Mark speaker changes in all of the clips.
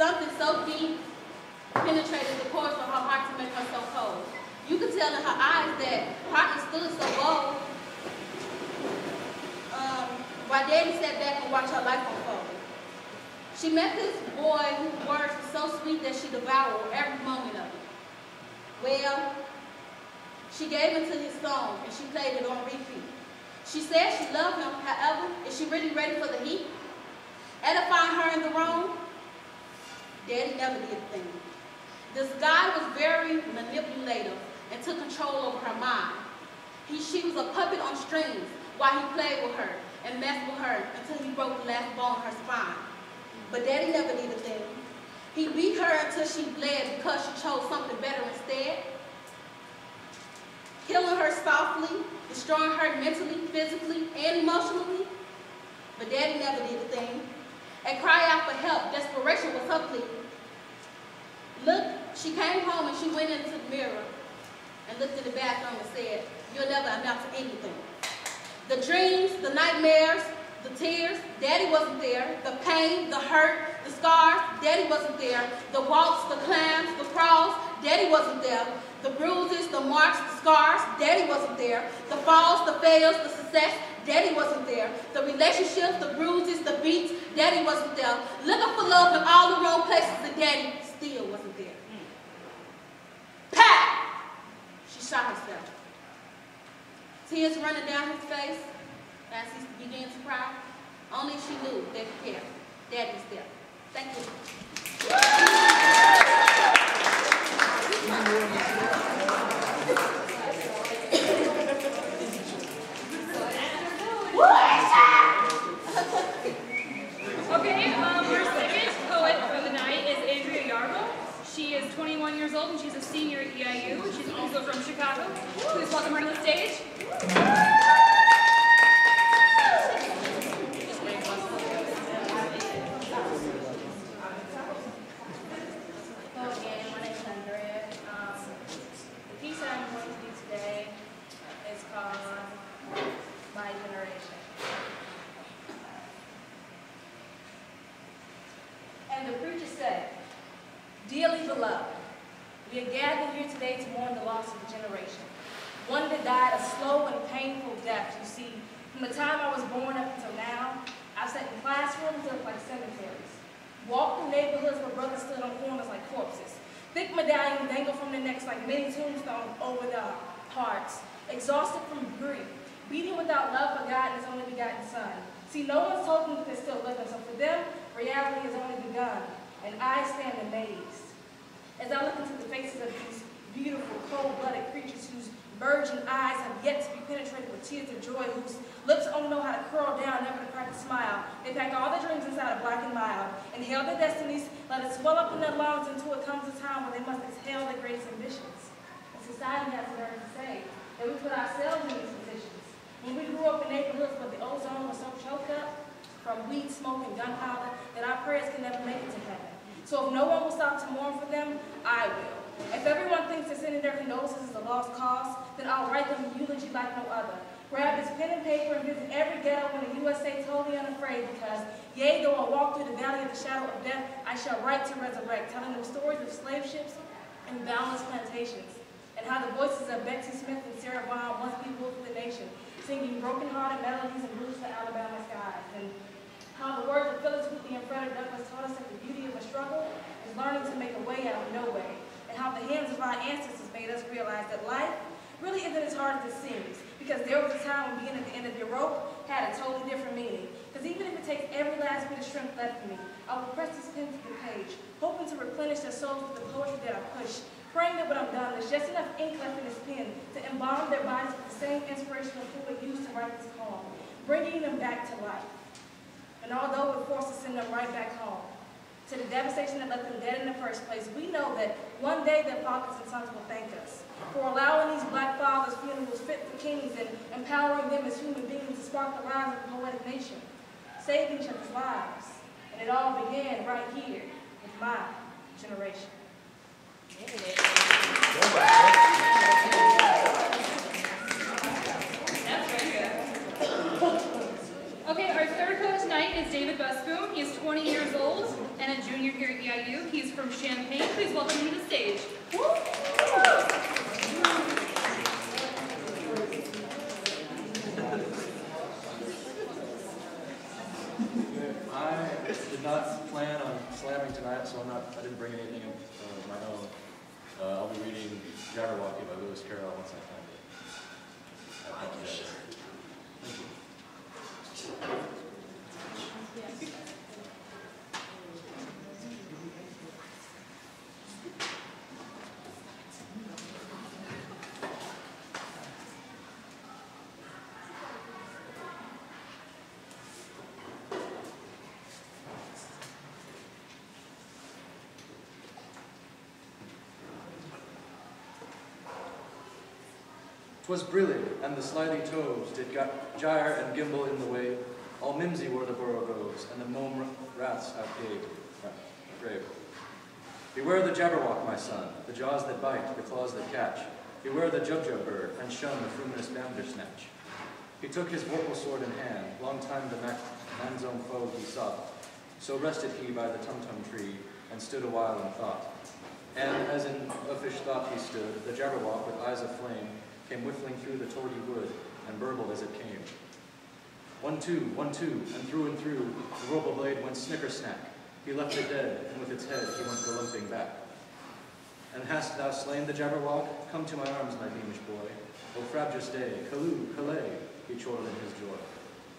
Speaker 1: Something so deep penetrated the course of her heart to make her so cold. You could tell in her eyes that Partner stood so bold, while Daddy sat back and watched her life unfold. She met this boy whose words were so sweet that she devoured every moment of it. Well, she gave into his song and she played it on repeat. She said she loved him, however, is she really ready for the heat? Edifying her in the wrong? Daddy never did a thing. This guy was very manipulative and took control over her mind. She was a puppet on strings while he played with her and messed with her until he broke the last bone in her spine. But Daddy never did a thing. He beat her until she bled because she chose something better instead. Killing her softly, destroying her mentally, physically, and emotionally. But Daddy never did a thing. And cry out for help, desperation was her plea. Look, she came home and she went into the mirror and looked in the bathroom and said, "You'll never amount to anything." The dreams, the nightmares, the tears, Daddy wasn't there. The pain, the hurt, the scars, Daddy wasn't there. The walks, the climbs, the crawls, Daddy wasn't there. The bruises, the marks, the scars, Daddy wasn't there. The falls, the fails, the success, Daddy wasn't there. The relationships, the bruises, the beats, Daddy wasn't there. Looking for love in all the wrong places, and Daddy still wasn't there. Pow! She shot herself. Tears running down his face as he began to cry. Only she knew that he cared. Daddy was there. Thank you.
Speaker 2: Okay, our second poet for the night is Andrea Yarbo. She is 21 years old and she's a senior at EIU. She's also from Chicago. Please welcome her to the stage.
Speaker 3: And the preacher said, "Dearly beloved, we are gathered here today to mourn the loss of a generation. One that died a slow and painful death. You see, from the time I was born up until now, I've sat in classrooms that look like cemeteries, walked through neighborhoods where brothers stood on corners like corpses, thick medallions dangle from their necks like many tombstones over their hearts, exhausted from grief, beating without love for God and His only begotten Son. See, no one's told them that they're still living, so for them, reality has only begun, and I stand amazed as I look into the faces of these beautiful, cold-blooded creatures whose virgin eyes have yet to be penetrated with tears of joy, whose lips only know how to curl down, never to crack a smile. They packed all their dreams inside a black and mild, inhaled their destinies, let it swell up in their lungs until it comes a time when they must exhale their greatest ambitions. And society has learned to say that we put ourselves in these positions. When we grew up in neighborhoods where the ozone was so choked up from weed smoke and gunpowder that our prayers can never make it to heaven. So if no one will stop to mourn for them, I will. If everyone thinks that sending their condolences is a lost cause, then I'll write them a eulogy like no other. Grab this pen and paper and visit every ghetto in the USA totally unafraid because, yea, though I walk through the valley of the shadow of death, I shall write to resurrect, telling them stories of slave ships and boundless plantations, and how the voices of Betsy Smith and Sarah Vaughan once peopled the nation, singing broken-hearted melodies and blues for Alabama skies, and how the words of Phyllis Wheatley and Frederick Douglass taught us that the beauty of a struggle is learning to make a way out of no way, and how the hands of our ancestors made us realize that life really isn't as hard as it seems, because there was a time when being at the end of your rope had a totally different meaning. Because even if it takes every last bit of strength left in me, I will press this pen to the page, hoping to replenish their souls with the poetry that I push, praying that when I'm done, there's just enough ink left in this pen to embalm their bodies with the same inspirational fluid used to write this poem, bringing them back to life. And although we're forced to send them right back home, to the devastation that left them dead in the first place, we know that one day their fathers and sons will thank us for allowing these black fathers funerals fit for kings and empowering them as human beings to spark the rise of a poetic nation, saving each other's lives. And it all began right here with my generation.
Speaker 2: Okay, our third poet tonight is David Busboom. He is 20 years old and a junior here at EIU. He's from Champaign. Please welcome him to the stage.
Speaker 4: I did not plan on slamming tonight, so I didn't bring anything of my own. I'll be reading Jabberwocky by Lewis Carroll once I find it. I apologize. Thank you. 'Twas brillig, and the slithy toves did gyre and gimble in the wave. All mimsy were the borogoves, and the mome rats outgrave. Beware the jabberwock, my son, the jaws that bite, the claws that catch. Beware the jubjub bird, and shun the fruminous bandersnatch. He took his vorpal sword in hand, long time the man's own foe he sought. So rested he by the tumtum tree, and stood a while in thought. And as in uffish thought he stood, the jabberwock with eyes of flame came whiffling through the torty wood, and burbled as it came. 1, 2, 1, 2, and through, the vorpal blade went snicker-snack. He left it dead, and with its head he went galumphing back. And hast thou slain the jabberwock? Come to my arms, my beamish boy. O frabjous day, callooh, callay, he chortled in his joy.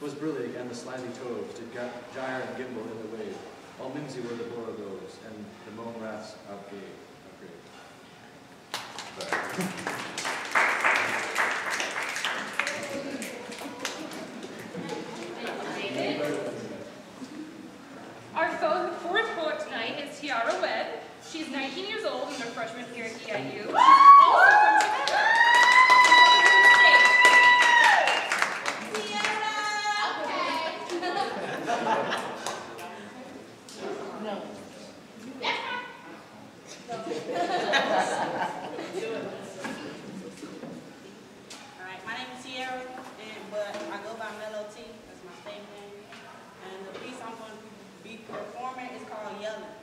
Speaker 4: 'Twas brillig, and the slithy toves did gyre and gimble in the wave. All mimsy were the borogoves, and the mome rats outgrave.
Speaker 2: Our fourth poet tonight is Tiara Webb. She's 19 years old and a freshman here at EIU. She's also from Chicago.
Speaker 5: Alright, my name is Tiara, but I go by Mellow T. That's my stage name. And the piece I'm going to be performing is called Yelling.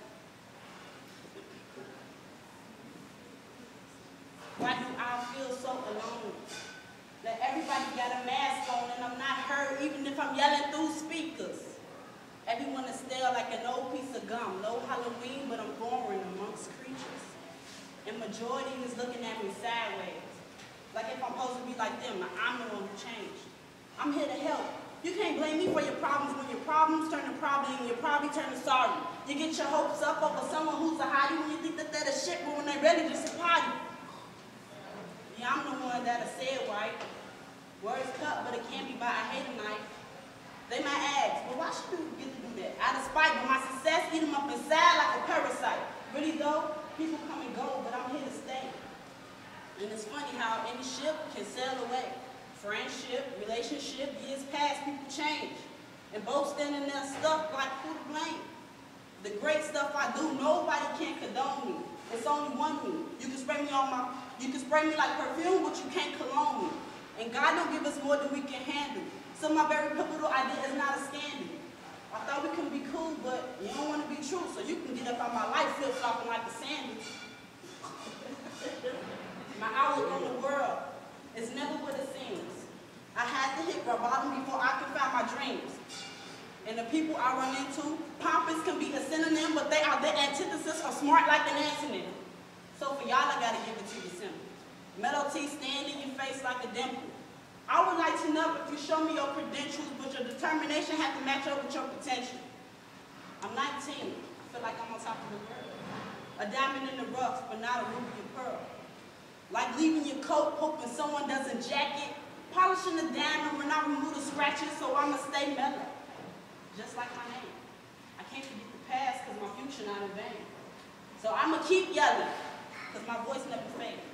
Speaker 5: Why do I feel so alone? That everybody got a mask on and I'm not heard even if I'm yelling through speakers. Everyone is still like an old piece of gum. No Halloween, but I'm boring amongst creatures. And majority is looking at me sideways. Like if I'm supposed to be like them, I'm the one who changed. I'm here to help. You can't blame me for your problems when your problems turn to problem and your probably turn to sorry. You get your hopes up over someone who's a hottie when you think that they're the shit, but when they really just a potty. Yeah, I'm the one that'll say it right. Words cut, but it can't be by a hater knife. They might ask, well, why should you get to do that? Out of spite, but my success eat them up inside like a parasite. Really though, people come and go, but I'm here to stay. And it's funny how any ship can sail away. Friendship, relationship, years past, people change. And both standing there stuck like who to blame. The great stuff I do, nobody can condone me. It's only one me. You can spray me like perfume, but you can't cologne me. And God don't give us more than we can handle. So my very pivotal idea is not a scandal. I thought we can be cool, but you don't want to be true, so you can get up out my life flip-flopping like the sandals. My outlook on the world is never what it seems. I had to hit rock bottom before I could find my dreams. And the people I run into, pompous can be a synonym, but they are the antithesis of smart like an antonym. So for y'all, I gotta give it to you simple. Mellow T stand in your face like a dimple. I would like to know if you show me your credentials, but your determination has to match up with your potential. I'm 19. I feel like I'm on top of the world. A diamond in the rough, but not a ruby or pearl. Like leaving your coat, hoping someone doesn't jack it. Polishing the diamond when I remove the scratches, so I'ma stay mellow. Just like my name. I can't forget the past, because my future not in vain. So I'ma keep yelling, because my voice never fades.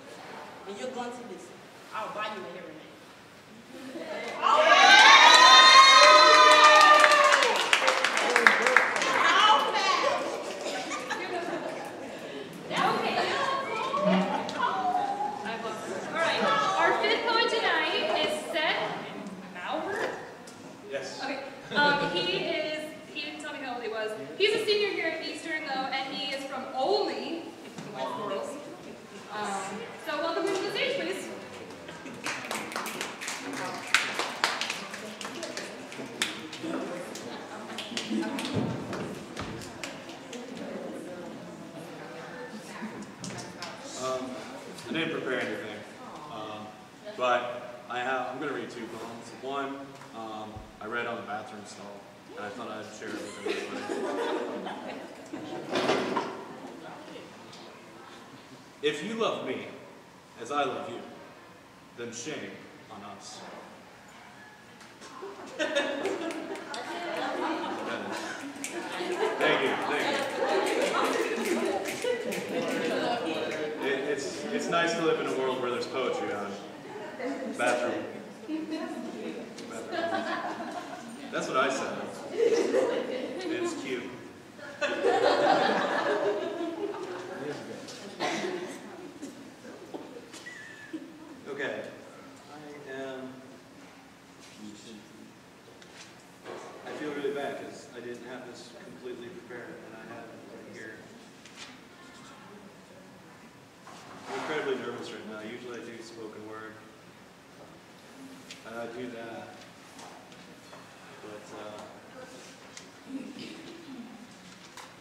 Speaker 5: And you're going to listen. I'll buy you a hearing aid.
Speaker 2: Alright, our fifth poet tonight is Seth Maurer.
Speaker 4: Yes.
Speaker 2: Okay. He didn't tell me how old he was. He's a senior here at Eastern though, and he
Speaker 6: I didn't prepare anything, but I'm going to read two poems. One, I read on the bathroom stall, and I thought I'd share it with everybody. If you love me as I love you, then shame on us. Thank you. It's nice to live in a world where there's poetry on. Bathroom. That's what I said. It's cute. Okay. I feel really bad because I didn't have this completely prepared, and I have it right here. I'm incredibly nervous right now. Usually I do spoken word. And I do that. But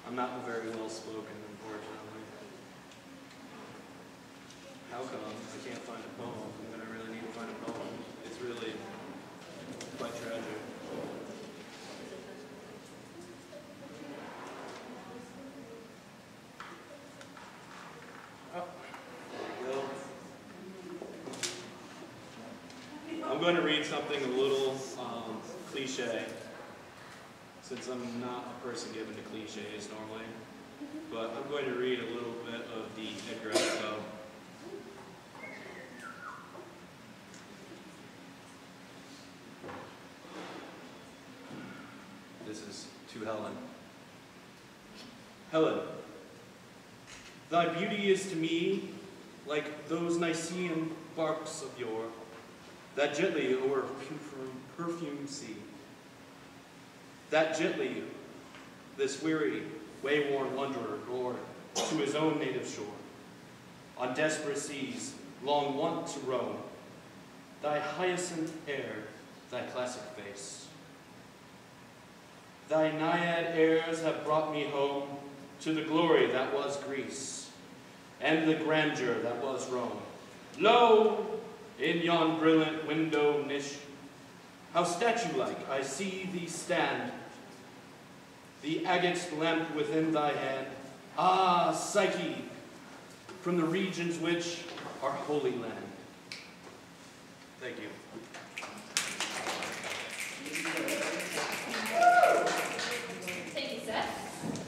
Speaker 6: I'm not very well spoken, unfortunately. How come I can't find a poem when I really need to find a poem? It's really quite tragic. I'm going to read something a little cliche, since I'm not a person given to cliches normally, but I'm going to read a little bit of the Edgar Allan Poe. This is to Helen. Helen, thy beauty is to me like those Nicean barks of yore, that gently o'er perfumed sea. That gently this weary, wayworn wanderer bore to his own native shore, on desperate seas long wont to roam, thy hyacinth hair, thy classic face. Thy naiad airs have brought me home to the glory that was Greece, and the grandeur that was Rome. Lo, in yon brilliant window niche, how statue-like I see thee stand, the agate lamp within thy hand. Ah, Psyche, from the regions which are Holy Land. Thank you.
Speaker 2: Thank you, Seth.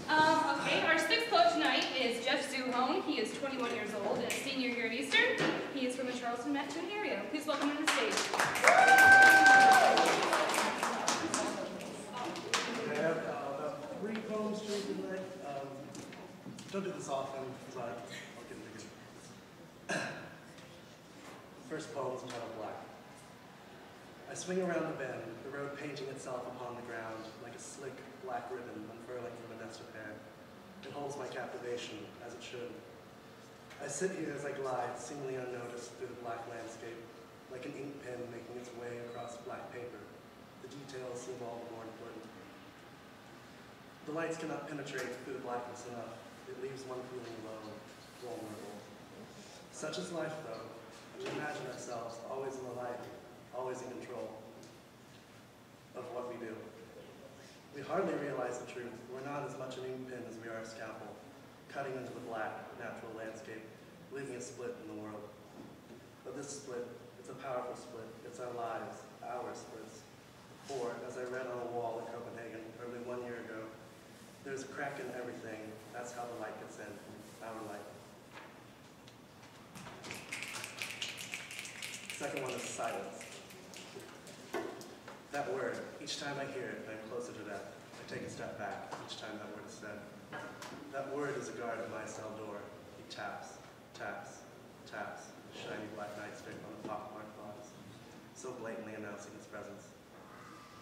Speaker 2: Okay, our sixth poet tonight is Jeff Zuhone. He is 21 years old and a senior here at Eastern. He is from the Charleston, Mattoon area. Please welcome him to the stage.
Speaker 7: I have about 3 poems to read tonight. Don't do this often, because I'll get into it. First poem is entitled Black. I swing around the bend, the road painting itself upon the ground like a slick black ribbon unfurling from a nest of hair. It holds my captivation, as it should. I sit here as I glide, seemingly unnoticed through the black landscape, like an ink pen making its way across black paper. The details seem all the more important. The lights cannot penetrate through the blackness enough. It leaves one feeling alone, vulnerable. Such is life, though. We imagine ourselves always in the light, always in control of what we do. We hardly realize the truth. We're not as much an ink pen as we are a scalpel, cutting into the black, natural landscape, leaving a split in the world. But this split, it's a powerful split. It's our lives, our splits. For, as I read on a wall in Copenhagen early 1 year ago, there's a crack in everything. That's how the light gets in, our light. Second one is silence. That word, each time I hear it, I'm closer to death. I take a step back each time that word is said. That word is a guard at my cell door. He taps, taps, taps, the shiny black nightstick on the pockmarked box, so blatantly announcing its presence.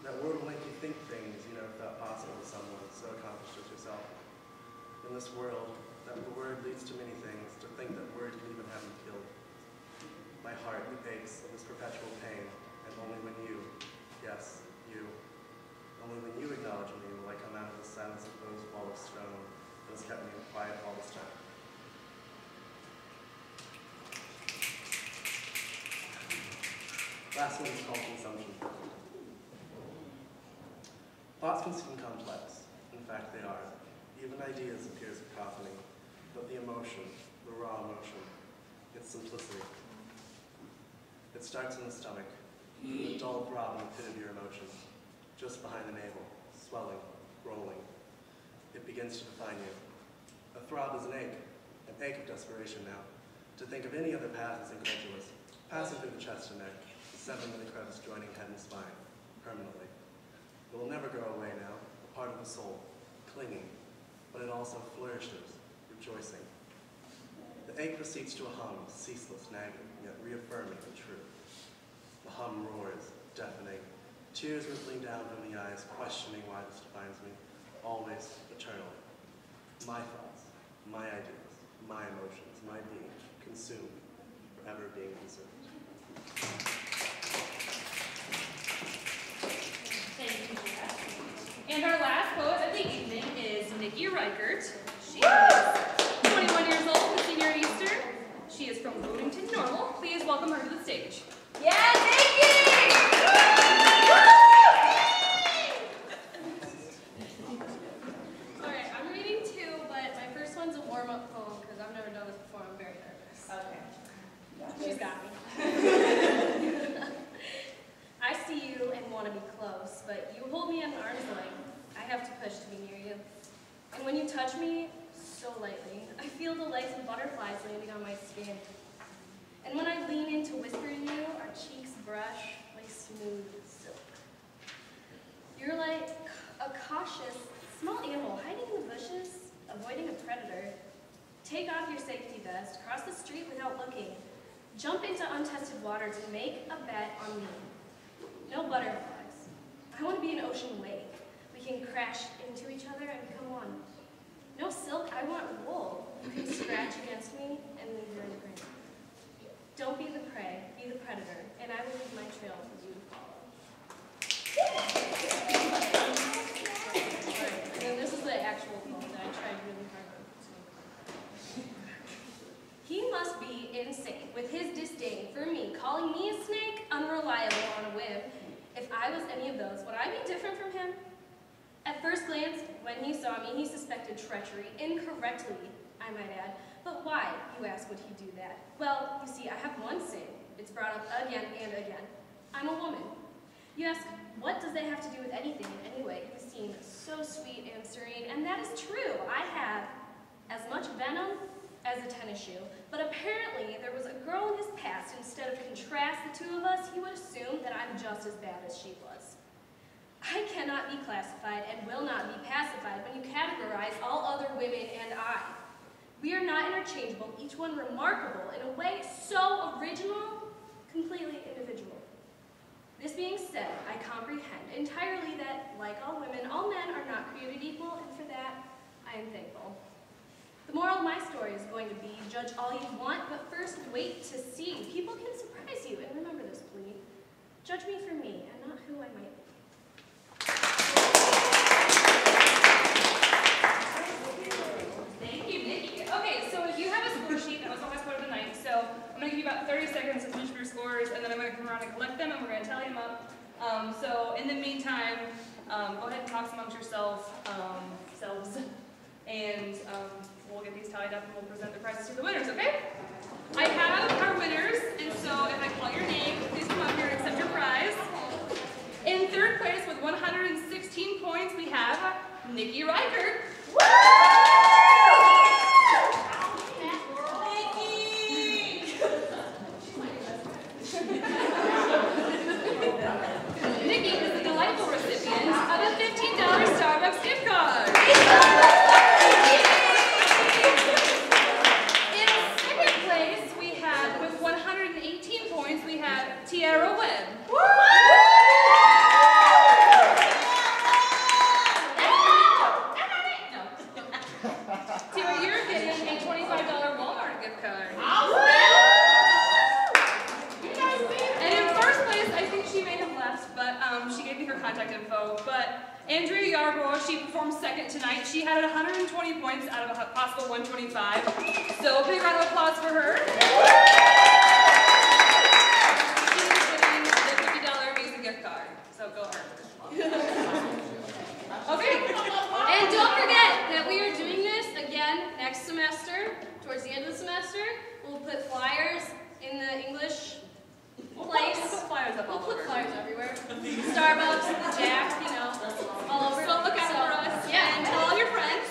Speaker 7: That word will make you think things you never thought possible to someone so accomplished as yourself. In this world, that word leads to many things. To think that word can even have you killed. My heart aches of this perpetual pain, and only when you, yes, you, only when you acknowledge me will I come out of the silence of those wall of stone that has kept me quiet all this time. Last one is called consumption. Thoughts can seem complex. In fact, they are. Even ideas appear as cacophony, but the emotion, the raw emotion, its simplicity. It starts in the stomach, a dull throb in the pit of your emotions, just behind the navel, swelling, rolling. It begins to define you. A throb is an ache of desperation now. To think of any other path is incredulous, passing through the chest and neck, severing the crevice joining head and spine, permanently. It will never go away now, a part of the soul, clinging, but it also flourishes, rejoicing. The ache proceeds to a hum, ceaseless, nagging, yet reaffirming and true. The hum roars, deafening, tears rippling down from the eyes, questioning why this defines me, always, eternally. My thoughts, my ideas, my emotions, my being, consumed, forever being consumed.
Speaker 2: Thank you, Jeff. And our last poet of the evening is Nikki Reichert. She is 21 years old, a senior at Easter. She is from Bloomington, Normal. Please welcome her to the stage.
Speaker 3: Yeah, Nikki!
Speaker 8: All right, I'm reading two, but my first one's a warm-up poem because I've never done this before. I'm very nervous.
Speaker 3: Okay.
Speaker 8: She's got me. I see you and want to be close, but you hold me at an arm's length. I have to push to be near you. And when you touch me so lightly, I feel the legs of butterflies landing on my skin. And when I lean in to whisper to you, our cheeks brush like smooth silk. You're like a cautious, small animal hiding in the bushes, avoiding a predator. Take off your safety vest, cross the street without looking, jump into untested water to make a bet on me. No butterflies. I want to be an ocean wave. We can crash into each other and become one. No silk, I want wool. You can scratch against me and linger in the ground. Don't be the prey, be the predator, and I will leave my trail for you to follow. Alright, and then this is the actual poem that I tried really hard on. He must be insane with his disdain for me, calling me a snake, unreliable on a whim. If I was any of those, would I be different from him? At first glance, when he saw me, he suspected treachery, incorrectly, I might add. But why, you ask, would he do that? Well, you see, I have one sin. It's brought up again and again. I'm a woman. You ask, what does that have to do with anything in any way? You seem so sweet and serene, and that is true. I have as much venom as a tennis shoe. But apparently, there was a girl in his past. Instead of contrast the two of us, he would assume that I'm just as bad as she was. I cannot be classified and will not be pacified when you categorize all other women and I. We are not interchangeable, each one remarkable in a way so original, completely individual. This being said, I comprehend entirely that, like all women, all men are not created equal, and for that, I am thankful. The moral of my story is going to be, judge all you want, but first wait to see. People can surprise you, and remember this plea. Judge me for me, and not who I might be.
Speaker 2: Thank you, Nikki. Okay, so you have a score sheet that was on my score of the night, so I'm going to give you about 30 seconds to finish your scores, and then I'm going to come around and collect them, and we're going to tally them up. So in the meantime, go ahead and talk amongst yourselves, and we'll get these tallied up and we'll present the prizes to the winners, okay? I have our winners, and so if I call your name, please come up here and accept your prize. In third place with 116 points, we have Nikki Reichert. Nikki is the delightful recipient of a $15 Starbucks gift card. In second place, we had, with 118 points, we had Tiara Webb. Tiara, you're getting a $25 Walmart gift card. And in first place, I think she may have left, but she gave me her contact info. But Andrea Yarbrough, she performed second tonight. She had 120 points out of a possible 125. So a big round of applause for her. She is getting the go her. Okay.
Speaker 8: And don't forget that we are doing this again next semester. Towards the end of the semester, we'll put flyers in the English place.
Speaker 2: We'll put flyers up all
Speaker 8: We'll put
Speaker 2: over.
Speaker 8: flyers everywhere. Starbucks, the Jack, you know, all over.
Speaker 2: So look out for us.
Speaker 8: Yeah.
Speaker 2: And tell all your friends.